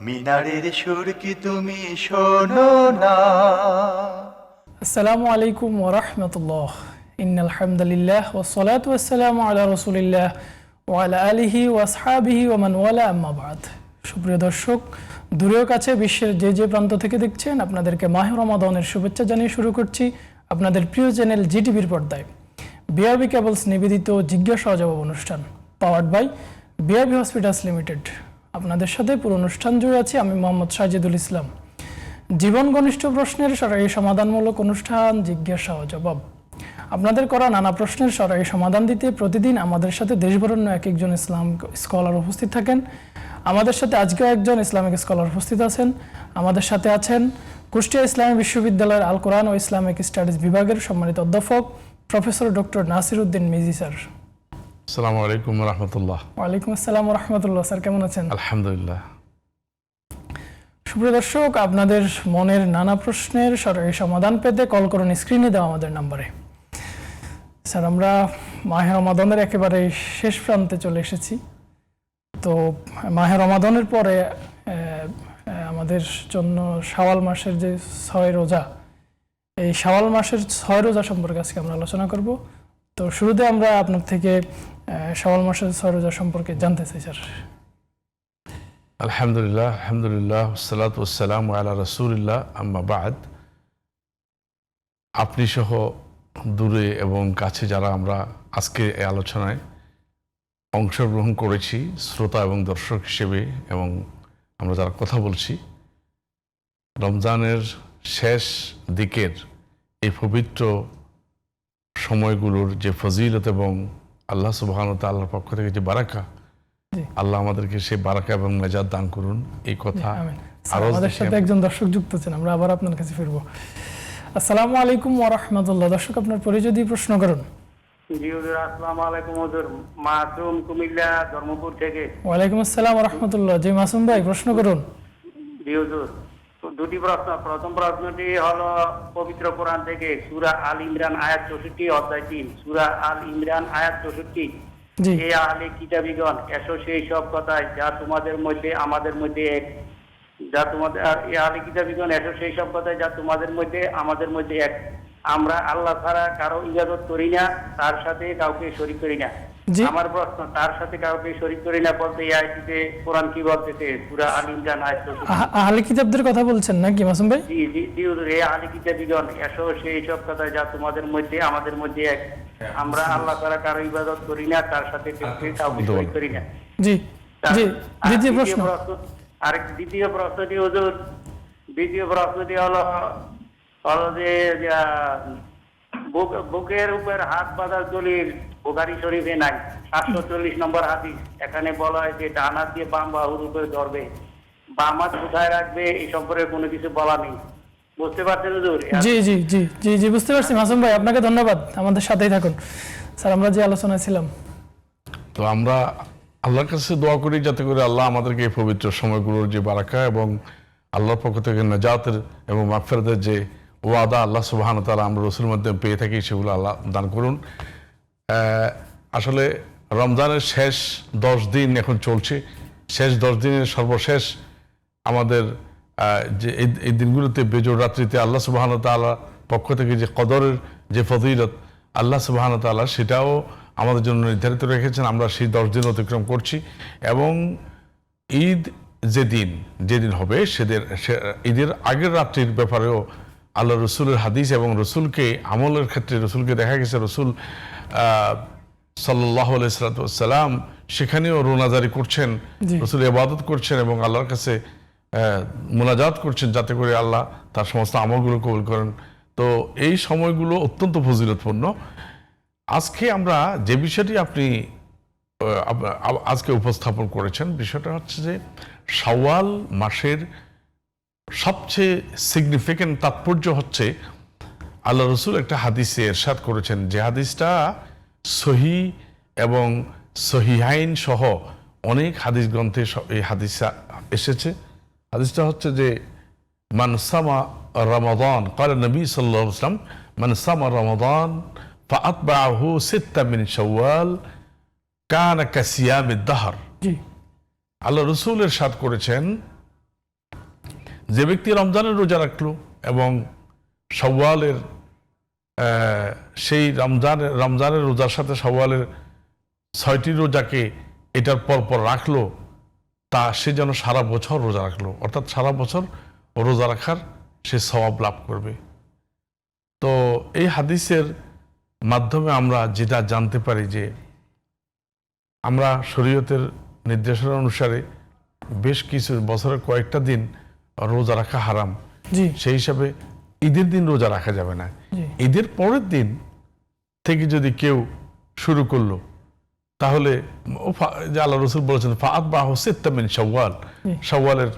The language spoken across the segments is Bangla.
মিনারের সুর কি তুমি শোনো না? আসসালামু আলাইকুম ওয়া রাহমাতুল্লাহ। ইন্নাল হামদুলিল্লাহ ওয়াস সালাতু ওয়াস সালামু আলা রাসূলিল্লাহ ওয়া আলা আলিহি ওয়া আসহাবিহি ওয়া মান ওয়ালা, আম্মা বাদ। সুপ্রিয় দর্শক, দূরেও কাছে বিশ্বের যে প্রান্ত থেকে দেখছেন, আপনাদেরকে মাহে রমাদানের শুভেচ্ছা জানিয়ে শুরু করছি আপনাদের প্রিয় চ্যানেল জিটিভির পর্দায় বিআরবি কেবলস নিবেদিত জিজ্ঞাসা ও জবাব অনুষ্ঠান, powered by BRB hospitals limited. আপনাদের সাথে পুরো অনুষ্ঠান জুড়ে আছি আমি মোহাম্মদ সাজিদুল ইসলাম। জীবন ঘনিষ্ঠ প্রশ্নের সরাসরি সমাধানমূলক অনুষ্ঠান জিজ্ঞাসা ও জবাব। আপনাদের করা নানা প্রশ্নের সরাসরি সমাধান দিতে প্রতিদিন আমাদের সাথে দেশবরেণ্য এক একজন ইসলাম স্কলার উপস্থিত থাকেন। আমাদের সাথে আজকেও একজন ইসলামিক স্কলার উপস্থিত আছেন। আমাদের সাথে আছেন কুষ্টিয়া ইসলামী বিশ্ববিদ্যালয়ের আল কোরআন ও ইসলামিক স্টাডিজ বিভাগের সম্মানিত অধ্যাপক professor doctor Nasir Uddin Mizi sir. আসসালামু আলাইকুম রহমতুল্লাহ। ওয়ালাইকুম আসসালাম রহমতুল্লাহ। স্যার কেমন আছেন? আলহামদুলিল্লাহ। সুপ্রিয় দর্শক, আপনাদের মনের নানা প্রশ্নের সরাসরি সমাধান পেতে কল করুন স্ক্রিনে দেওয়া আমাদের নাম্বারে। স্যার, আমরা মাহে রমাদানের একেবারে শেষ প্রান্তে চলে এসেছি। তো মাহে রমাদানের পরে আমাদের জন্য শাওয়াল মাসের যে 6 রোজা, এই শাওয়াল মাসের 6 রোজা সম্পর্কে আজকে আমরা আলোচনা করব। তো শুরুতে আমরা আপনার থেকে শাওয়াল মাসের 6 রোজা সম্পর্কে জানতে চাই স্যার। আলহামদুলিল্লাহ, আলহামদুলিল্লাহ, ওয়াসসালাতু ওয়াসসালামু আলা রাসূলিল্লাহ, আম্মা বাদ। আপনি সহ দূরে এবং কাছে যারা আমরা আজকে এই আলোচনায় অংশগ্রহণ করেছি শ্রোতা এবং দর্শক হিসেবে, এবং আমরা যারা কথা বলছি, রমজানের শেষ দিকের এই পবিত্র সময়গুলোর যে ফজিলত এবং আল্লাহ সুবহানাহু ওয়া তাআলার পক্ষ থেকে যে বারাকা, আল্লাহ আমাদেরকে সেই বারাকা এবং নাজাত দান করুন, এই কথা। আমাদের সাথে একজন দর্শক যুক্ত আছেন, আমরা আবার আপনার কাছে ফিরবো। আসসালামু আলাইকুম ওয়া রাহমাতুল্লাহ। দর্শক, আপনার পরিচয় দিয়ে প্রশ্ন করুন। জি হুজুর, আসসালামু আলাইকুম হুজুর। মাসুম, কুমিল্লা ধর্মপুর থেকে। ওয়ালাইকুম আসসালাম ওয়া রাহমাতুল্লাহ। জি মাসুম ভাই, প্রশ্ন করুন। জি হুজুর, দুটি প্রশ্ন। প্রথম প্রশ্নটি হলো পবিত্র কোরআন থেকে সূরা আল ইমরান আয়াত 64 অধ্যায় 3, সূরা আল ইমরান আয়াত 64। জি। হে আহলে কিতাবীগণ, এসো সেই সব কথায় যা তোমাদের মধ্যে আমাদের মধ্যে এক। যা তোমাদের আহলে কিতাবীগণ, এসো সেই সব কথায় যা তোমাদের মধ্যে আমাদের মধ্যে এক। আমরা আল্লাহ ছাড়া কারো ইবাদত করি না, তার সাথে কাউকে শরীক করি না। আমার প্রশ্ন, তার সাথে কাউকে শরীক করি না বলতে এই আয়াতে কোরআন কি বলতেছে? সূরা আল ইমরান আয়াত 64। আহলে কিতাবদের কথা বলছেন নাকি মাসুম ভাই? জি জি জি হুজুর, হে আহলে কিতাবীগণ, এসো সেই সব কথায় যা তোমাদের মধ্যে আমাদের মধ্যে এক। আমরা আল্লাহ ছাড়া কারো ইবাদত করি না, তার সাথে কাউকে শরীক করি না। জি জি। দ্বিতীয় প্রশ্ন। দ্বিতীয় প্রশ্নটি হুজুর, দ্বিতীয় প্রশ্নটি হলো যে বুকের উপর হাত বাঁধার দলিল বুখারী শরীফে নাই। 740 নম্বর হাদিস। এখানে বলা হয় যে ডান হাত দিয়ে বাম বাহুর উপরে ধরবে, বাম হাত কোথায় রাখবে এই সম্পর্কে কোনো কিছু বলা নেই। বুঝতে পারছেন হুজুর? জি জি জি জি জি বুঝতে পারছি মাসুম ভাই, আপনাকে ধন্যবাদ। আমাদের সাথেই থাকুন স্যার, আমরা যে আলোচনায় ছিলাম। তো আমরা আল্লাহর কাছে দোয়া করি যাতে করে আল্লাহ আমাদেরকে এই পবিত্র সময়গুলোর যে বারাকা এবং আল্লাহর পক্ষ থেকে নাজাতের এবং মাগফিরাতের যে ওয়াদা আল্লাহ সুবহানাহু ওয়া তাআলা আমরা রসুলের মাধ্যমে পেয়ে থাকি, সেগুলো আল্লাহ দান করুন। আসলে রমজানের শেষ 10 দিন এখন চলছে। শেষ 10 দিনের সর্বশেষ আমাদের যে এই দিনগুলোতে বেজোড় রাত্রিতে আল্লাহ সুবহানাহু ওয়া তাআলার পক্ষ থেকে যে কদরের যে ফজিলত আল্লাহ সুবহানাহু ওয়া তাআলা সেটাও আমাদের জন্য নির্ধারিত রেখেছেন। আমরা সেই 10 দিন অতিক্রম করছি, এবং ঈদ যেদিন হবে ঈদের আগের রাত্রির ব্যাপারেও আল্লাহ রসুলের হাদিস এবং রসুলকে আমলের ক্ষেত্রে রসুলকে দেখা গেছে রসুল সাল্লাল্লাহু আলাইহি ওয়াসাল্লাম সেখানেও রোনাজারি করছেন, রসুল ইবাদত করছেন এবং আল্লাহর কাছে মুনাজাত করছেন যাতে করে আল্লাহ তার সমস্ত আমলগুলো কবুল করেন। তো এই সময়গুলো অত্যন্ত ফজিলতপূর্ণ। আজকে আমরা যে বিষয়টি আপনি আজকে উপস্থাপন করেছেন, বিষয়টা হচ্ছে যে শাওয়াল মাসের সবচেয়ে সিগনিফিক্যান্ট তাৎপর্য হচ্ছে আল্লাহ রসুল একটা হাদিসে ইরশাদ করেছেন, যে হাদিসটা সহি এবং সহিহাইন সহ অনেক হাদিস গ্রন্থে এই হাদিসটা এসেছে। হাদিসটা হচ্ছে যে মান সামা রমাদান, ক্বালা নবী সাল্লাল্লাহু আলাইহি ওয়াসাল্লাম, মান সামা রমাদান ফাআতবাআহু সিত্তা মিন শাওয়াল কানা কাসিয়ামিদ দাহর। জি। আল্লাহ রসুল ইরশাদ করেছেন যে ব্যক্তি রমজানের রোজা রাখলো এবং শাওয়ালের সেই রমজানের রোজার সাথে শাওয়ালের 6টি রোজাকে এটার পর রাখলো, তা সে যেন সারা বছর রোজা রাখলো, অর্থাৎ সারা বছর রোজা রাখার সে সওয়াব লাভ করবে। তো এই হাদিসের মাধ্যমে আমরা যেটা জানতে পারি যে আমরা শরীয়তের নির্দেশনা অনুসারে বেশ কিছু বছরের কয়েকটা দিন রোজা রাখা হারাম, সেই হিসাবে ঈদের দিন রোজা রাখা যাবে না। ঈদের পরের দিন থেকে যদি কেউ শুরু করলো তাহলে যে আল্লাহ রসুল বলেছেন ফাআত বা সিত্তা মিন শাওয়াল, শাওয়ালের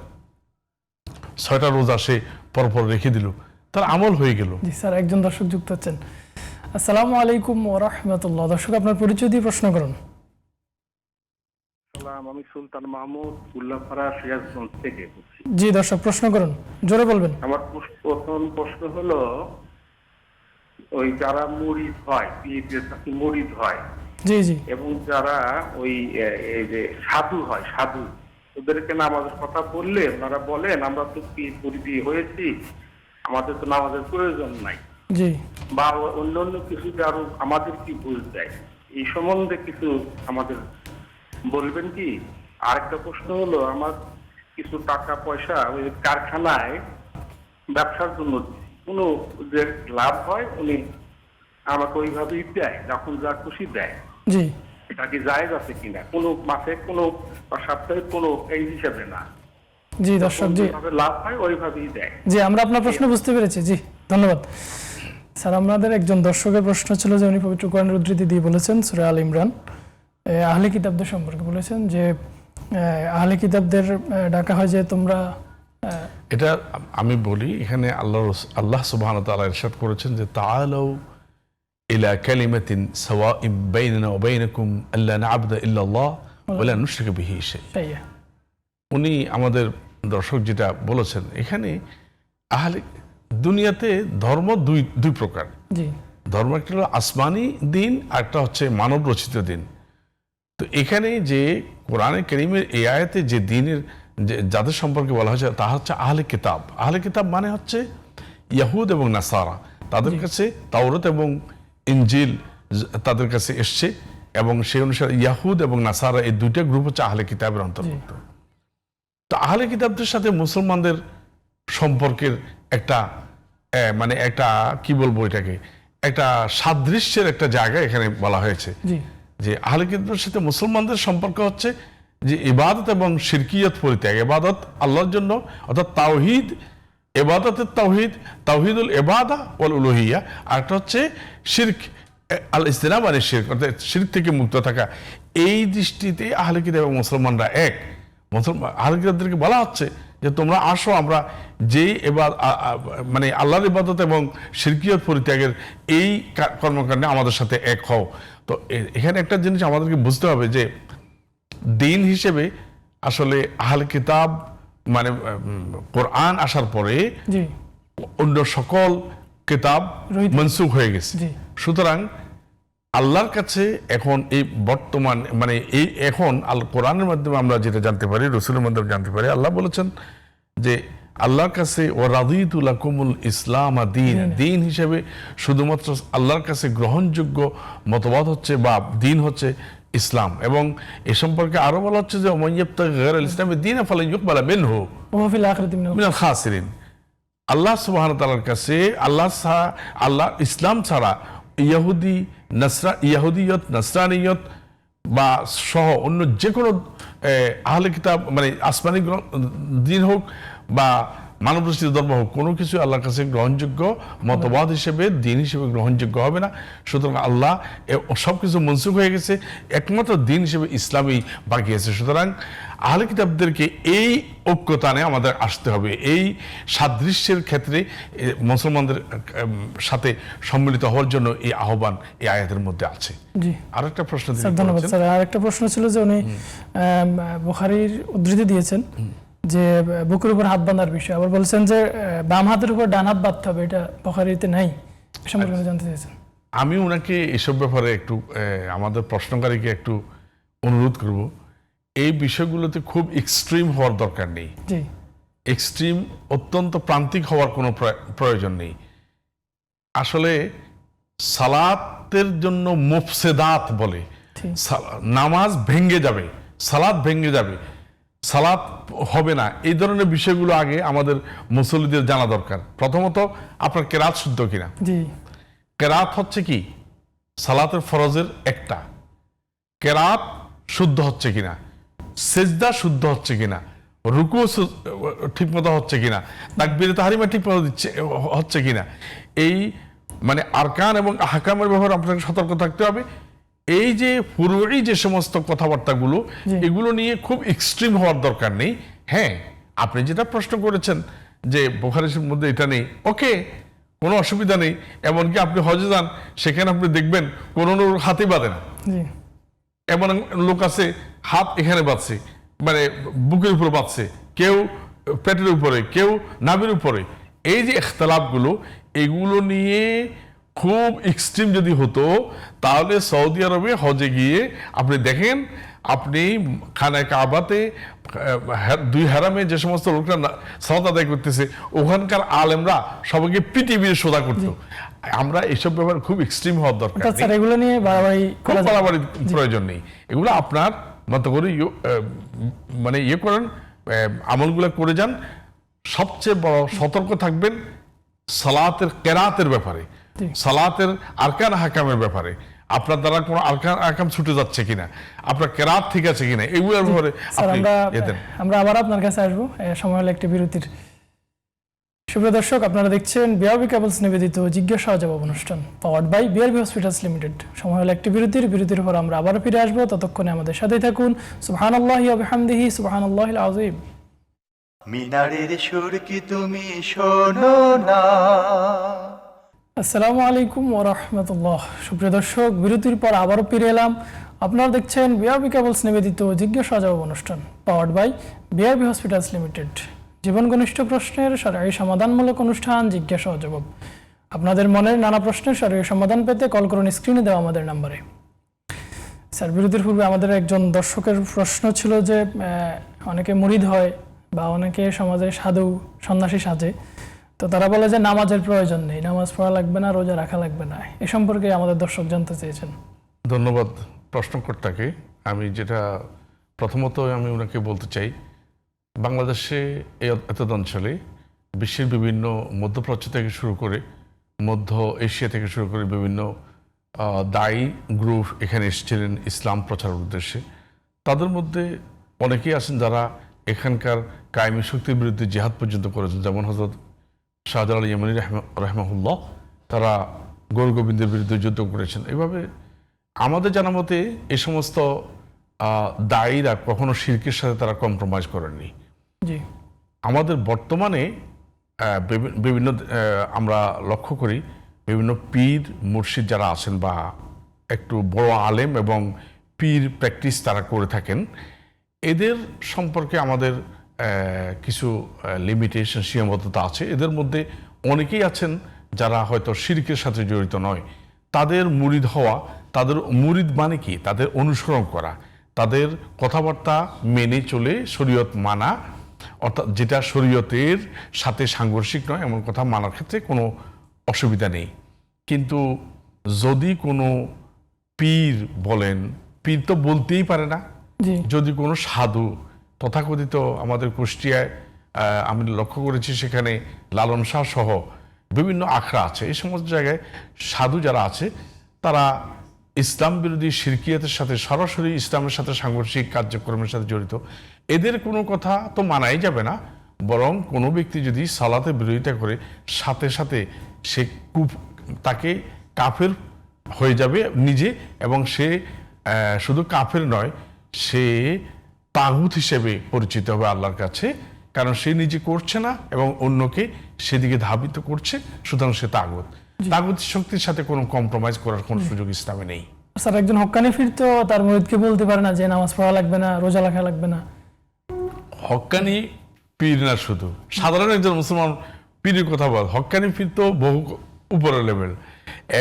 6টা রোজা সে পরপর রেখে দিল, তার আমল হয়ে গেল। জি স্যার, একজন দর্শক যুক্ত হচ্ছেন। আসসালামু আলাইকুম ওয়া রাহমাতুল্লাহ। দর্শক আপনার পরিচয় দিয়ে প্রশ্ন করুন। আমি সুলতান মাহমুদ উল্লাপাড়া সিরাজগঞ্জ থেকে বলছি। জি দর্শক প্রশ্ন করুন, জোরে বলবেন। আমার প্রথম প্রশ্ন হলো, ওই যারা মুরিদ হয়, মুরিদ হয়, জি জি, এবং যারা ওই এই যে সাধু হয়, সাধু, ওদেরকে নামাজের কথা বললে ওনারা বলেন আমরা তো মুরিদি হয়েছি, আমাদের তো নামাজের প্রয়োজন নাই, জি, বা অন্যান্য কিছু আরো আমাদের কি বুঝ দেয়, এই সম্বন্ধে কিছু আমাদের বলবেন কি? আরেকটা প্রশ্ন হলো, আমার কিছু টাকা পয়সা ওই কারখানায় ব্যবসার জন্য কোনো যে লাভ হয় উনি আমাকে ওইভাবেই দেয়, যখন যা খুশি দেয়, জি, এটা কি জায়েজ আছে কিনা? কোনো মাসে কোনো বা সপ্তাহে কোনো এই হিসাবে না, জি দর্শক, জি লাভ হয় ওইভাবেই দেয়। জি, আমরা আপনার প্রশ্ন বুঝতে পেরেছি। জি ধন্যবাদ স্যার। আমাদের একজন দর্শকের প্রশ্ন ছিল যে উনি পবিত্র কোরআনের উদ্ধৃতি দিয়ে বলেছেন সূরা আল ইমরান আহলে কিতাবদের সম্পর্কে বলেছেন যে আহলে কিতাবদের ডাকা হয় যে তোমরা, এটা আমি বলি, এখানে আল্লাহ সুবহানাহু ওয়া তাআলা ইরশাদ করেছেন যে তাআলাউ ইলা কালিমাতিন সাওয়াইন বাইনানা ওয়া বাইনাকুম আল্লা না'বুদা ইল্লাল্লাহ ওয়া লা নুশরিকা বিহি শাইআ। উনি আমাদের দর্শক যেটা বলেছেন, এখানে আহলে দুনিয়াতে ধর্ম দুই প্রকার। জি, ধর্ম একটা হলো আসমানি দিন, আর একটা হচ্ছে মানব রচিত দিন। তো এখানে যে কোরআনে কারীমের এই আয়াতে যে দিনের যাদের সম্পর্কে বলা হয়েছে তা হচ্ছে আহলে কিতাব। আহলে কিতাব মানে হচ্ছে ইয়াহুদ এবং নাসারা, তাদের কাছে তাওরাত এবং ইনজিল তাদের কাছে এসছে, এবং সেই অনুসারে ইয়াহুদ এবং নাসারা এই দুইটা গ্রুপ হচ্ছে আহলে কিতাবের অন্তর্ভুক্ত। তো আহলে কিতাবদের সাথে মুসলমানদের সম্পর্কের একটা মানে একটা কি বলবো, এটাকে একটা সাদৃশ্যের একটা জায়গা এখানে বলা হয়েছে যে আহলে কিতাবের সাথে মুসলমানদের সম্পর্ক হচ্ছে যে ইবাদত এবং শিরকিয়ত পরিত্যাগ, ইবাদত আল্লাহর জন্য, অর্থাৎ তাওহীদ, ইবাদতের তাওহীদ, তাওহীদুল ইবাদা ওয়াল উলুহিয়া, আর একটা হচ্ছে শিরক আল ইসতিনাব আনিশ শিরক, অর্থাৎ শিরক থেকে মুক্ত থাকা। এই দৃষ্টিতে আহলে কিতাব এবং মুসলমানরা এক। আহলে কিতাবদেরকে বলা হচ্ছে যে তোমরা আসো, আমরা যেই মানে আল্লাহর ইবাদত এবং শিরকিয়ত পরিত্যাগের এই কর্মকাণ্ডে আমাদের সাথে এক হও। তো এখানে একটা জিনিস আমাদেরকে বুঝতে হবে যে দিন হিসেবে আসলে আহলে কিতাব মানে কোরআন আসার পরে অন্য সকল কিতাব মনসুখ হয়ে গেছে। সুতরাং আল্লাহর কাছে এখন এই বর্তমান মানে এই এখন কোরআনের মাধ্যমে আমরা যেটা জানতে পারি, রসুলের মাধ্যমে জানতে পারি, আল্লাহ বলেছেন যে আল্লাহর কাছে ও রাদিতু লাকুমুল ইসলাম দীন, দিন হিসেবে শুধুমাত্র আল্লাহর কাছে গ্রহণযোগ্য মতবাদ হচ্ছে বা দিন হচ্ছে ইসলাম। এবং এ সম্পর্কে আরো বলা হচ্ছে যে ওমাইয়াবতাগি গায়রাল ইসলামি দীনান ফালান ইউকবালা মিনহু ওয়া হুয়া ফিল আখিরাতি মিনাল খাসিরিন। আল্লাহ সুবহানাহু ওয়া তাআলার কাছে আল্লাহ ইসলাম ছাড়া ইয়াহুদিয়ত, নাসরানিয়ত বা সহ অন্য যে কোনো আহলে কিতাব মানে আসমানি দিন হোক বা মানবরচিত ধর্ম হোক, কোনো কিছু আল্লাহর কাছে গ্রহণযোগ্য মতবাদ হিসেবে, দিন হিসেবে গ্রহণযোগ্য হবে না। সুতরাং আল্লাহ সবকিছু মনসুখ হয়ে গেছে, একমাত্র দিন হিসেবে ইসলামই বাকি আছে। সুতরাং আহলে কিতাবদেরকে এই ঐক্যতানে আমাদের আসতে হবে। এই সাদৃশ্যের ক্ষেত্রে মুসলমানদের সাথে সম্মিলিত হওয়ার জন্য এই আহ্বান এই আয়াতের মধ্যে আছে। জি, আরেকটা প্রশ্ন। ধন্যবাদ স্যার। আরেকটা প্রশ্ন ছিল যে উনি বুখারীর উদ্ধৃতি দিয়েছেন যে বুকের উপর হাত বাঁধার বিষয়, আবার বলছেন যে বাম হাতের উপর ডান হাত বাঁধতে হবে, এটা বুখারীতে নাই, এ সম্পর্কে জানতে চাইছেন। আমি ওনাকে এসব ব্যাপারে একটু আমাদের প্রশ্নকারীকে একটু অনুরোধ করব, এই বিষয়গুলোতে খুব এক্সট্রিম হওয়ার দরকার নেই। এক্সট্রিম অত্যন্ত প্রান্তিক হওয়ার কোনো প্রয়োজন নেই। আসলে সালাতের জন্য মুফসেদাত বলে, নামাজ ভেঙে যাবে, সালাত ভেঙে যাবে, সালাত হবে না, এই ধরনের বিষয়গুলো আগে আমাদের মুসল্লিদের জানা দরকার। প্রথমত আপনার কেরাত শুদ্ধ কিনা। জি, কেরাত হচ্ছে কি সালাতের ফরজের একটা, কেরাত শুদ্ধ হচ্ছে কিনা, সেজদা শুদ্ধ হচ্ছে কিনা, রুকু ঠিক মতো হচ্ছে কিনা, তাকবীরে তাহরিমা ঠিক মতো হচ্ছে কিনা, এই মানে আরকান এবং আহকামের ব্যাপারে আপনাকে সতর্ক থাকতে হবে। এই যে পুরোই যে সমস্ত কথাবার্তাগুলো, এগুলো নিয়ে খুব এক্সট্রিম হওয়ার দরকার নেই। হ্যাঁ, আপনি যেটা প্রশ্ন করেছেন যে বুখারী শরীফের মধ্যে এটা নেই, ওকে, কোনো অসুবিধা নেই। এমনকি আপনি হজে যান, সেখানে আপনি দেখবেন কোনো লোক হাতই বাঁধে না, এমন লোক আছে হাত এখানে বাঁধছে, মানে বুকের উপরে বাঁধছে, কেউ পেটের উপরে, কেউ নাভির উপরে। এই যে ইখতিলাফগুলো, এগুলো নিয়ে খুব এক্সট্রিম যদি হতো, তাহলে সৌদি আরবে হজে গিয়ে আপনি দেখেন, আপনি খানায় কাবাতে দুই হারামে যে সমস্ত লোকরা সালাত আদায় করতেছে, ওখানকার আলেমরা সবাইকে পিটিয়ে সোজা করতো। আমরা এইসব ব্যাপারে খুব এক্সট্রিম হওয়ার দরকার নেই, এগুলো নিয়ে বাড়াবাড়ি প্রয়োজন নেই। এগুলো আপনার মতো করে মানে ইয়ে করেন, আমলগুলো করে যান। সবচেয়ে বড় সতর্ক থাকবেন সালাতের কেরাতের ব্যাপারে, সালাতের আরকান হাকামের ব্যাপারে। আপনার দ্বারা কোনো আরকান হাকাম ছুটে যাচ্ছে কিনা, আপনার কেরাত ঠিক আছে কিনা, এগুলোর ব্যাপারে আমরা আবার আপনার কাছে আসবো সময় হলে একটি বিরতির। সুপ্রিয় দর্শক, আপনারা দেখছেন বিআরবি কেবলস নিবেদিত জিজ্ঞাসা ও জবাব অনুষ্ঠান, powered by BRB hospitals limited. সময় হলো একটি বিরতির পর আমরা আবার ফিরে আসবো। ততক্ষণে আমাদের সাথেই থাকুন। সুবহানাল্লাহি ওয়া বিহামদিহি, সুবহানাল্লাহিল আযীম। মিনারের সুর কি তুমি শোনো না? আসসালামু আলাইকুম ওয়া রাহমাতুল্লাহ। সুপ্রিয় দর্শক, বিরতির পর আবারও ফিরে এলাম। আপনারা দেখছেন বিআরবি কেবলস নিবেদিত জিজ্ঞাসা ও জবাব অনুষ্ঠান, powered by BRB hospitals limited. জীবন ঘনিষ্ঠ প্রশ্নের সরকারি সমাধানমূলক অনুষ্ঠান জিজ্ঞাসা ও জবাব। আপনাদের মনের নানা প্রশ্নের সরকারি সমাধান পেতে কল করুন স্ক্রিনে দেওয়া আমাদের নাম্বারে। স্যার, বিরতির পূর্বে আমাদের একজন দর্শকের প্রশ্ন ছিল যে অনেকে মুরিদ হয় বা অনেকে সমাজে সাধু সন্ন্যাসী সাজে, তো তারা বলে যে নামাজের প্রয়োজন নেই, নামাজ পড়া লাগবে না, রোজা রাখা লাগবে না। এ সম্পর্কে আমাদের দর্শক জানতে চেয়েছেন। ধন্যবাদ প্রশ্নকর্তাকে। আমি যেটা প্রথমত আমি ওনাকে বলতে চাই, বাংলাদেশে এতদ অঞ্চলে বিশ্বের বিভিন্ন মধ্যপ্রাচ্য থেকে শুরু করে মধ্য এশিয়া থেকে শুরু করে বিভিন্ন দায়ী গ্রুপ এখানে এসেছিলেন ইসলাম প্রচারের উদ্দেশ্যে। তাদের মধ্যে অনেকেই আছেন যারা এখানকার কায়েমি শক্তির বিরুদ্ধে জিহাদ পর্যন্ত করেছেন, যেমন হযরত শাহজালাল ইয়ামানী রাহিমাহুল্লাহ, তারা গৌর গোবিন্দের বিরুদ্ধে যুদ্ধ করেছেন। এভাবে আমাদের জানা মতে এই সমস্ত দায়ীরা কখনো শিরকের সাথে তারা কম্প্রোমাইজ করেননি। জি, আমাদের বর্তমানে বিভিন্ন আমরা লক্ষ্য করি বিভিন্ন পীর মুর্শিদ যারা আছেন বা একটু বড় আলেম এবং পীর প্র্যাকটিস তারা করে থাকেন, এদের সম্পর্কে আমাদের কিছু লিমিটেশন সীমাবদ্ধতা আছে। এদের মধ্যে অনেকেই আছেন যারা হয়তো শিরকের সাথে জড়িত নয়, তাদের মুরিদ হওয়া, তাদের মুরিদ মানে কি, তাদের অনুসরণ করা, তাদের কথাবার্তা মেনে চলে শরীয়ত মানা, অর্থাৎ যেটা শরীয়তের সাথে সাংঘর্ষিক নয় এমন কথা মানার ক্ষেত্রে কোনো অসুবিধা নেই। কিন্তু যদি কোনো পীর বলেন, পীর তো বলতেই পারে না, যদি কোনো সাধু, তথাকথিত আমাদের কুষ্টিয়ায় আমি লক্ষ্য করেছি সেখানে লালন শাহ সহ বিভিন্ন আখড়া আছে, এই সমস্ত জায়গায় সাধু যারা আছে তারা ইসলাম বিরোধী শিরকিয়াতের সাথে সরাসরি ইসলামের সাথে সাংঘর্ষিক কার্যক্রমের সাথে জড়িত, এদের কোনো কথা তো মানাই যাবে না। বরং কোনো ব্যক্তি যদি সালাতে বিরোধিতা করে সাথে সাথে সে তাকে কাফের হয়ে যাবে নিজে, এবং সে শুধু কাফের নয়, সে তাগুত হিসেবে পরিচিত হবে আল্লাহর কাছে, কারণ সে নিজে করছে না এবং অন্যকে সেদিকে ধাবিত করছে, সুতরাং সে তাগুত। তাগুত শক্তির সাথে কোনো কম্প্রোমাইজ করার কোনো সুযোগ ইসলামে নেই। স্যার, একজন হক্কানি পীর তো তার মুরিদকে বলতে পারে না যে নামাজ পড়া লাগবে না, রোজা রাখা লাগবে না। হক্কানি পীর না, শুধু সাধারণ একজন মুসলমান পীরের কথা বল, হক্কানি পীর তো বহু উপরের লেভেল।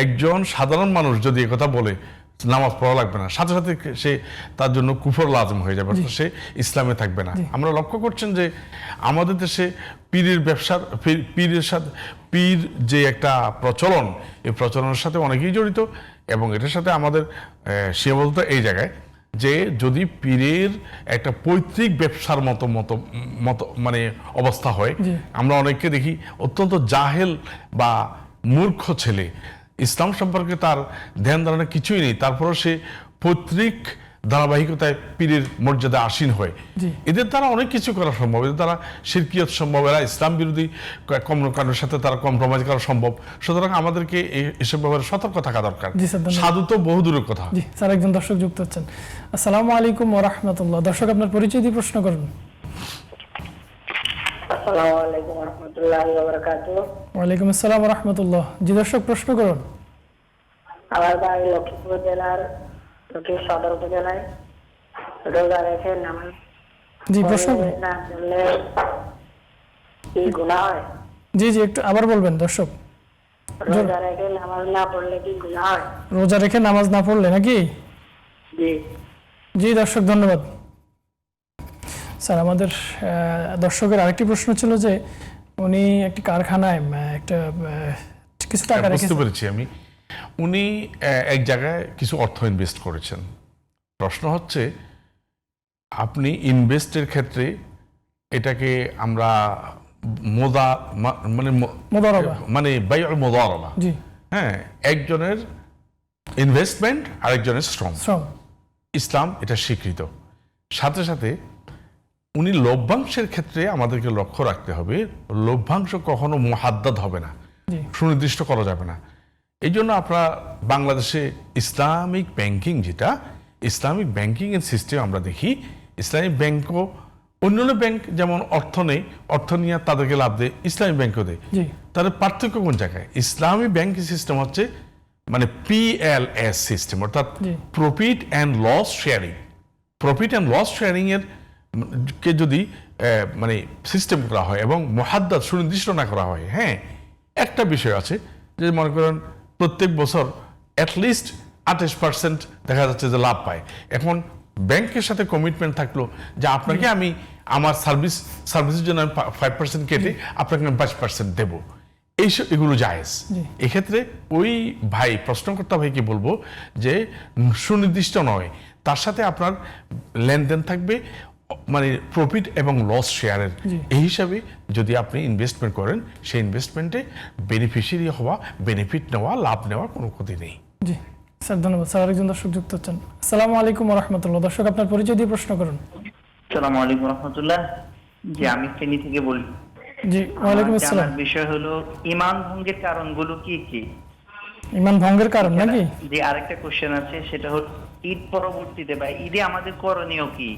একজন সাধারণ মানুষ যদি কথা বলে নামাজ পড়া লাগবে না, সাথে সাথে সে তার জন্য কুফর লাজম হয়ে যাবে, অর্থাৎ সে ইসলামে থাকবে না। আমরা লক্ষ্য করছেন যে আমাদের দেশে পীরের ব্যবসার পীরের সাথে পীর যে একটা প্রচলন, এই প্রচলনের সাথে অনেকেই জড়িত, এবং এটার সাথে আমাদের সীমাবদ্ধতা এই জায়গায় যে যদি পীরের একটা পৈতৃক ব্যবসার মতো মতো মতো মানে অবস্থা হয়, আমরা অনেককে দেখি অত্যন্ত জাহেল বা মূর্খ ছেলে, ইসলাম সম্পর্কে তার ধ্যান ধারণা কিছুই নেই, তারপরও সে পৈতৃক ধারাবাহিকতায় পীরের মর্যাদা আসীন হয়। এদের দ্বারা অনেক কিছু করা সম্ভব, এদের দ্বারা শিরকিয়ত সম্ভব, এরা ইসলাম বিরোধী কর্মকাণ্ডের সাথে তারা কম্প্রোমাইজ করা সম্ভব। সুতরাং আমাদেরকে এসব ব্যাপারে সতর্ক থাকা দরকার। সাধু তো বহু দূরের কথা। জি স্যার, একজন দর্শক যুক্ত হচ্ছেন। আসসালামু আলাইকুম ওয়া রাহমাতুল্লাহ। দর্শক আপনার পরিচয় দিয়ে প্রশ্ন করুন। আসসালামু আলাইকুম ওয়া রাহমাতুল্লাহি ওয়া বারাকাতুহু। ওয়ালাইকুম আসসালাম ওয়া রাহমাতুল্লাহ। জি দর্শক প্রশ্ন করুন। আমার বাড়ি লক্ষ্মীপুর জেলার লক্ষ্মীপুর সদর উপজেলায়। রোজা রেখে নামাজ জি প্রশ্ন করুন। না পড়লে কি গুনাহ হয়? জি জি একটু আবার বলবেন দর্শক। রোজা রেখে নামাজ না পড়লে কি গুনাহ হয়? রোজা রেখে নামাজ না পড়লে নাকি? জি জি দর্শক ধন্যবাদ। স্যার আমাদের দর্শকের আরেকটি প্রশ্ন ছিল যে উনি একটি কারখানায় একটা কিছু টাকা বুঝতে রেখেছেন। পেরেছি আমি। উনি এক জায়গায় কিছু অর্থ ইনভেস্ট করেছেন। প্রশ্ন হচ্ছে আপনি ইনভেস্টের ক্ষেত্রে এটাকে আমরা মুদারাবা। মানে বাইউল মুদারাবা, জি হ্যাঁ, একজনের ইনভেস্টমেন্ট আরেকজনের শ্রম, শ্রম। ইসলাম এটা স্বীকৃত। সাথে সাথে উনি লভ্যাংশের ক্ষেত্রে আমাদেরকে লক্ষ্য রাখতে হবে, লভ্যাংশ কখনো মুহাদ্দাদ হবে না, জি সুনির্দিষ্ট করা যাবে না। এই জন্য আপনারা বাংলাদেশে ইসলামিক ব্যাংকিং, যেটা ইসলামিক ব্যাংকিং এর সিস্টেম আমরা দেখি, ইসলামিক ব্যাংকও অন্যান্য ব্যাংক যেমন অর্থ নেই, অর্থ নিয়ে তাদেরকে লাভ দেয়, ইসলামিক ব্যাংকও দেয়। জি তাদের পার্থক্য কোন জায়গায়? ইসলামী ব্যাংকিং সিস্টেম হচ্ছে মানে PLS সিস্টেম, অর্থাৎ profit and loss sharing. Profit and loss sharing এর কে যদি মানে সিস্টেম করা হয় এবং মুহাদ্দাদ সুনির্দিষ্ট না করা হয়, হ্যাঁ, একটা বিষয় আছে যে মনে করেন প্রত্যেক বছর অ্যাটলিস্ট 28% দেখা যাচ্ছে যে লাভ পায়। এখন ব্যাংকের সাথে কমিটমেন্ট থাকলো যে আপনাকে আমি আমার সার্ভিসের জন্য 5% কেটে আপনাকে আমি 5% দেবো, এইসব এগুলো জায়েজ। এক্ষেত্রে ওই ভাই প্রশ্নকর্তা ভাইকে বলবো যে সুনির্দিষ্ট নয়, তার সাথে আপনার লেনদেন থাকবে মানে প্রফিট এবং লস শেয়ারের। এই হিসাবে যদি আপনি ইনভেস্টমেন্ট করেন, সেই ইনভেস্টমেন্টে বেনিফিশিয়ারি হওয়া, বেনিফিট নেওয়া, লাভ নেওয়া কোনো ক্ষতি নেই। জি স্যার ধন্যবাদ। স্যার আরেকজন দর্শক যুক্ত হচ্ছেন। আসসালামু আলাইকুম ওয়া রাহমাতুল্লাহ। দর্শক আপনার পরিচয় দিয়ে প্রশ্ন করুন। আসসালামু আলাইকুম রাহমাতুল্লাহ। জি আমি ফেনী থেকে বলি। জি ওয়ালাইকুম আসসালাম। আমার বিষয় হলো ঈমান ভঙ্গের কারণগুলো কি কি? ঈমান ভঙ্গের কারণ নাকি? জি আরেকটা কোশ্চেন আছে, সেটা হলো ঈদ পরবর্তীতে বা ঈদে আমাদের করণীয় কি?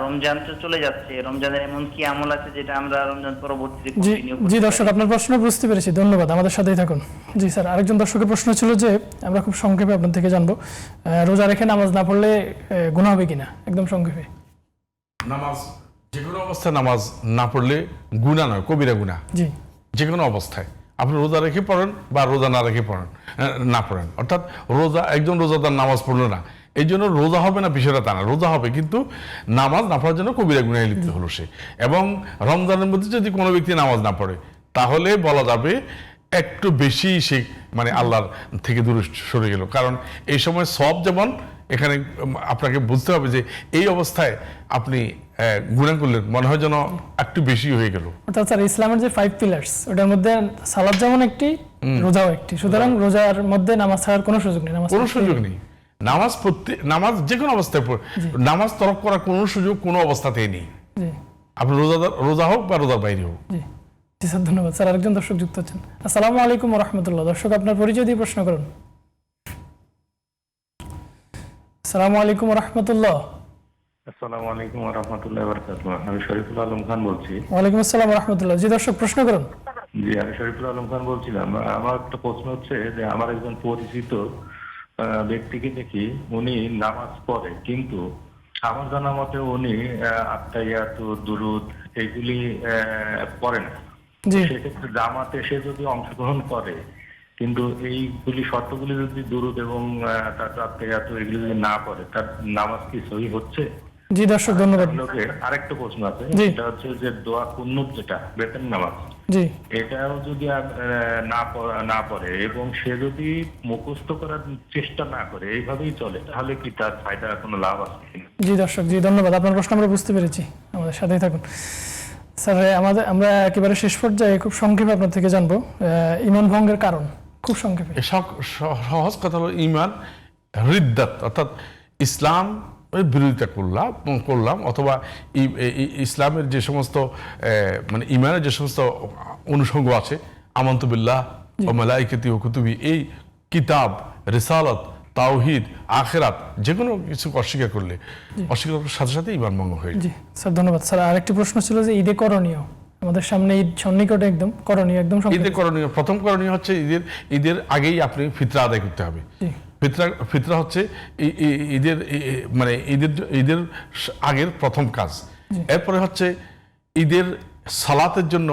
রমজান তো চলে যাচ্ছে, রমজানের এমন কি আমল আছে যেটা আমরা রমজান পরবর্তীতে জি কন্টিনিউ করতে জি পারি? দর্শক আপনার প্রশ্ন বুঝতে পেরেছি, ধন্যবাদ, আমাদের সাথেই থাকুন। জি স্যার আরেকজন দর্শকের প্রশ্ন ছিল যে আমরা খুব সংক্ষেপে আপনার থেকে জানবো, রোজা রেখে নামাজ না পড়লে গুনাহ হবে কিনা, একদম সংক্ষেপে। নামাজ যে কোনো অবস্থায় নামাজ না পড়লে গুনাহ নয়, কবিরা গুনাহ। জি যে কোনো অবস্থায় আপনি রোজা রেখে পড়েন বা রোজা না রেখে পড়েন না পড়েন, অর্থাৎ রোজা একজন রোজাদার নামাজ পড়লো না, এই জন্য রোজা হবে না বিষয়টা তা না, রোজা হবে, কিন্তু নামাজ না পড়ার জন্য কবিরা গুনাহে লিপ্ত হলো সে। এবং রমজানের মধ্যে যদি কোনো ব্যক্তি নামাজ না পড়ে, তাহলে বলা যাবে একটু বেশি সে মানে আল্লাহর থেকে দূরে সরে গেল। কারণ এই সময় সব যেমন, এখানে আপনাকে বুঝতে হবে যে এই অবস্থায় আপনি গুনাহ করলেন, মনে হয় যেন একটু বেশি হয়ে গেল। অর্থাৎ স্যার ইসলামের যে 5 পিলার্স, ওটার মধ্যে সালাত যেমন একটি, রোজাও একটি, সুতরাং রোজার মধ্যে নামাজ ছাড়ার কোনো সুযোগ নেই। কোনো সুযোগ নেই, নামাজ যে কোনো অবস্থায় নামাজ তরক করার কোনো সুযোগ কোনো অবস্থাতেই নেই, আপনি রোজা হোক বা রোজার বাইরে হোক। জি জি স্যার ধন্যবাদ। স্যার আরেকজন দর্শক যুক্ত হচ্ছেন। আসসালামু আলাইকুম ওয়া রাহমাতুল্লাহ। দর্শক আপনার পরিচয় দিয়ে প্রশ্ন করুন। আসসালামু আলাইকুম ওয়া রাহমাতুল্লাহ। আসসালামু আলাইকুম ওয়া রাহমাতুল্লাহি ওয়া বারাকাতুহু। আমি শরীফুল আলম খান বলছি। ওয়ালাইকুম আসসালাম ওয়া রাহমাতুল্লাহ। জি দর্শক প্রশ্ন করুন। জি আমি শরীফুল আলম খান বলছিলাম। আমার একটা প্রশ্ন হচ্ছে যে আমার একজন পরিচিত ব্যক্তিকে দেখি, উনি নামাজ পড়ে, কিন্তু আমার জানা মতে উনি আত্তাহিয়াত, দুরুদ এগুলি পড়ে না। জি সেক্ষেত্রে জামাতে সে যদি অংশগ্রহণ করে, কিন্তু এইগুলি শর্তগুলি যদি দুরুদ এবং তার আত্মীয়াত এগুলি যদি না পড়ে, তার নামাজ কি সহি হচ্ছে? জি দর্শক ধন্যবাদ। আরেকটা প্রশ্ন আছে, জি। সেটা হচ্ছে যে দোয়া কুন্নুত যেটা বেতন নামাজ, জি এটাও যদি না পড়ে এবং সে যদি মুখস্থ করার চেষ্টা না করে এইভাবেই চলে, তাহলে কি তার ফায়দা কোনো লাভ আছে কিনা? জি দর্শক, জি ধন্যবাদ। আপনার প্রশ্ন আমরা বুঝতে পেরেছি, আমাদের সাথেই থাকুন স্যার। আমরা একেবারে শেষ পর্যায়ে খুব সংক্ষেপে আপনার থেকে জানবো ঈমান ভঙ্গের কারণ, খুব সংক্ষেপে। সহজ কথা হলো ঈমান রিদ্দাত, অর্থাৎ ইসলাম বিরোধিতা করলাম অথবা ইসলামের যে সমস্ত মানে ঈমানের যে সমস্ত অনুষঙ্গ আছে, আমানতু বিল্লাহ ওয়া মালাইকাতি ওয়া কুতুবি, এই কিতাব, রিসালাত, তাওহীদ, আখিরাত, যে কোনো কিছু অস্বীকার করলে অস্বীকার করার সাথে সাথে ঈমান ভঙ্গ হয়ে যায়। জি স্যার ধন্যবাদ। স্যার আরেকটি প্রশ্ন ছিল যে ঈদে করণীয়, আমাদের সামনে ঈদ সন্নিকটে, একদম করণীয়, একদম ঈদের করণীয়, প্রথম করণীয় হচ্ছে ঈদের আগেই আপনি ফিতরা আদায় করতে হবে। ফিতরা হচ্ছে মানে ঈদের আগের প্রথম কাজ। এরপরে হচ্ছে ঈদের সালাতের জন্য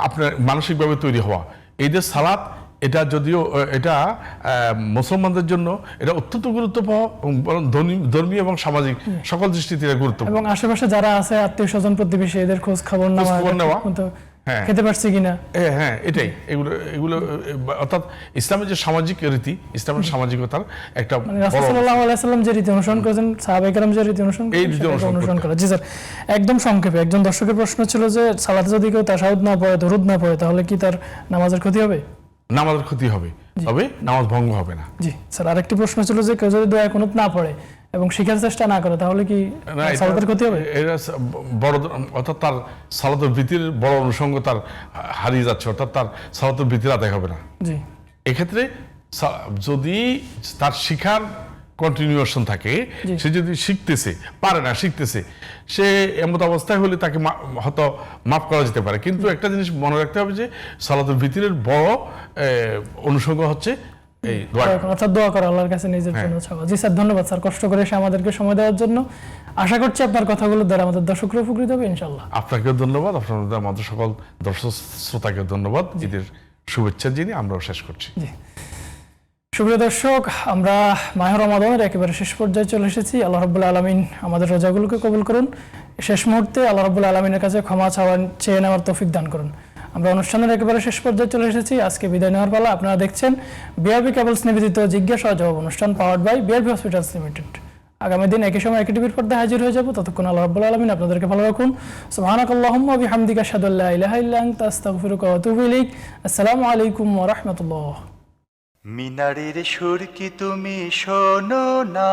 আপনার মানসিকভাবে তৈরি হওয়া। ঈদের সালাত এটা যদিও এটা মুসলমানদের জন্য এটা অত্যন্ত গুরুত্বপূর্ণ, ধর্মীয় এবং সামাজিক সকল দৃষ্টিতে গুরুত্বপূর্ণ। এবং আশেপাশে যারা আছে আত্মীয় স্বজন প্রতিবেশী, এদের খোঁজ খবর নেওয়া, খেতে পারছি কিনা, হ্যাঁ এটাই, এগুলো অর্থাৎ ইসলামের যে সামাজিক রীতি, ইসলামের সামাজিকতার একটা রাসূল সাল্লাল্লাহু আলাইহি ওয়াসাল্লাম যে রীতি অনুসরণ করেছেন, সাহাবায়ে কেরাম যে রীতি অনুসরণ করা। জি স্যার, একদম সংক্ষেপে একজন দর্শকের প্রশ্ন ছিল যে সালাতে যদি কেউ তাশাহুদ না পড়ে, দরুদ না পড়ে, তাহলে কি তার নামাজের ক্ষতি হবে? নামাজের ক্ষতি হবে, তবে নামাজ ভঙ্গ হবে না। জি স্যার, আরেকটি প্রশ্ন ছিল যে কেউ যদি দোয়া কুনুত না পড়ে এবং শিখার চেষ্টা না করে, তাহলে কি সালাতের ক্ষতি হবে? এটা বড়, অর্থাৎ তার সালাতের ভীতির বড় অনুষঙ্গ তার হারিয়ে যাচ্ছে, অর্থাৎ তার সালাতের ভীতির আদায় হবে না। জি, এক্ষেত্রে যদি তার শিখার কন্টিনিউশন থাকে, সে যদি শিখতেছে, সে এমত অবস্থায় হলে তাকে হয়তো মাফ করা যেতে পারে। কিন্তু একটা জিনিস মনে রাখতে হবে যে সালাতের ভিতরের বড় অনুষঙ্গ হচ্ছে এই অর্থাৎ দোয়া করা আল্লাহর কাছে নিজের জন্য চাওয়া। জি স্যার ধন্যবাদ স্যার, কষ্ট করে এসে আমাদেরকে সময় দেওয়ার জন্য। আশা করছি আপনার কথাগুলো দ্বারা আমাদের দর্শকরা উপকৃত হবে ইনশাআল্লাহ। আপনাকেও ধন্যবাদ, আপনাদের আমাদের সকল দর্শক শ্রোতাকে ধন্যবাদ। ঈদের শুভেচ্ছা জানিয়ে আমরাও শেষ করছি। জি সুপ্রিয় দর্শক, আমরা মাহে রমাদানের একেবারে শেষ পর্যায়ে চলে এসেছি। আল্লাহ রাব্বুল আলামিন আমাদের রোজাগুলোকে কবুল করুন। শেষ মুহূর্তে আল্লাহ রাব্বুল আলামিনের কাছে ক্ষমা চেয়ে নেওয়ার তৌফিক দান করুন। আমরা অনুষ্ঠানের একেবারে শেষ পর্যায়ে চলে এসেছি, আজকে বিদায় নেওয়ার পালা। আপনারা দেখছেন বিআরবি কেবলস নিবেদিত জিজ্ঞাসা ও জবাব অনুষ্ঠান, powered by BRB hospitals limited. আগামী দিন একই সময় একই টিভির পর্দায় হাজির হয়ে যাব। ততক্ষণ আল্লাহ রাব্বুল আলামিন আপনাদেরকে ভালো রাখুন। সুবহানাকাল্লাহুম্মা ওয়া বিহামদিকা আশহাদু আল্লা ইলাহা ইল্লা আনতা আস্তাগফিরুকা ওয়া আতুবু ইলাইক। আসসালামু আলাইকুম ওয়া রাহমাতুল্লাহ। মিনারের সুর কি তুমি শোনো না?